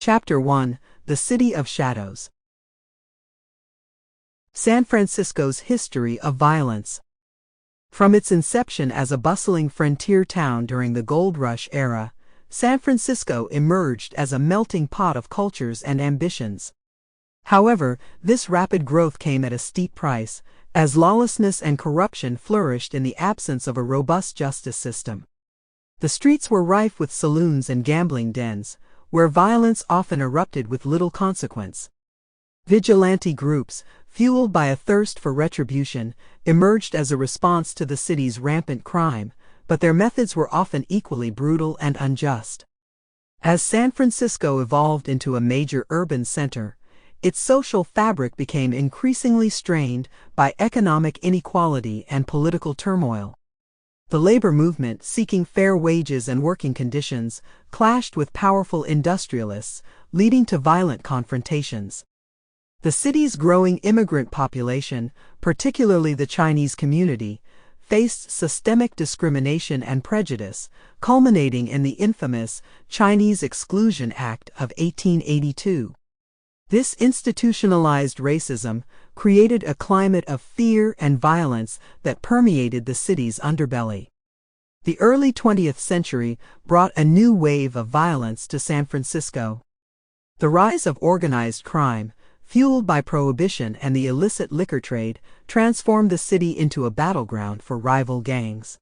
Chapter 1: The City of Shadows. San Francisco's history of violence. From its inception as a bustling frontier town during the Gold Rush era, San Francisco emerged as a melting pot of cultures and ambitions. However, this rapid growth came at a steep price, as lawlessness and corruption flourished in the absence of a robust justice system. The streets were rife with saloons and gambling dens, where violence often erupted with little consequence. Vigilante groups, fueled by a thirst for retribution, emerged as a response to the city's rampant crime, but their methods were often equally brutal and unjust. As San Francisco evolved into a major urban center, its social fabric became increasingly strained by economic inequality and political turmoil. The labor movement, seeking fair wages and working conditions, clashed with powerful industrialists, leading to violent confrontations. The city's growing immigrant population, particularly the Chinese community, faced systemic discrimination and prejudice, culminating in the infamous Chinese Exclusion Act of 1882. This institutionalized racism created a climate of fear and violence that permeated the city's underbelly. The early 20th century brought a new wave of violence to San Francisco. The rise of organized crime, fueled by prohibition and the illicit liquor trade, transformed the city into a battleground for rival gangs.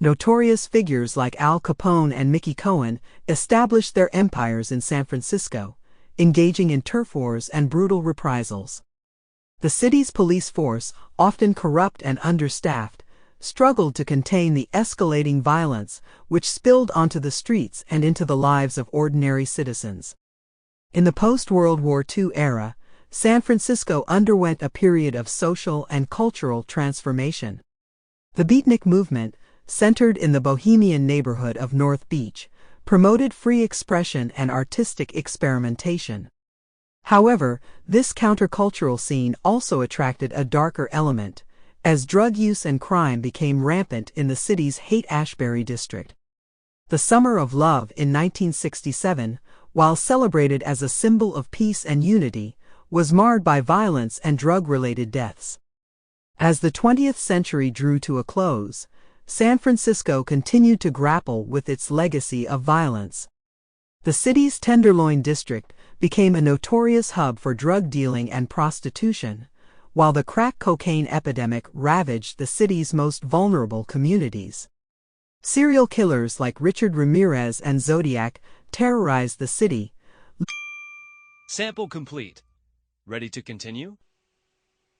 Notorious figures like Al Capone and Mickey Cohen established their empires in San Francisco, engaging in turf wars and brutal reprisals. The city's police force, often corrupt and understaffed, struggled to contain the escalating violence which spilled onto the streets and into the lives of ordinary citizens. In the post-World War II era, San Francisco underwent a period of social and cultural transformation. The beatnik movement, centered in the bohemian neighborhood of North Beach, promoted free expression and artistic experimentation. However, this countercultural scene also attracted a darker element, as drug use and crime became rampant in the city's Haight-Ashbury district. The Summer of Love in 1967, while celebrated as a symbol of peace and unity, was marred by violence and drug-related deaths. As the 20th century drew to a close, San Francisco continued to grapple with its legacy of violence. The city's Tenderloin district became a notorious hub for drug dealing and prostitution, while the crack cocaine epidemic ravaged the city's most vulnerable communities. Serial killers like Richard Ramirez and Zodiac terrorized the city. Sample complete. Ready to continue?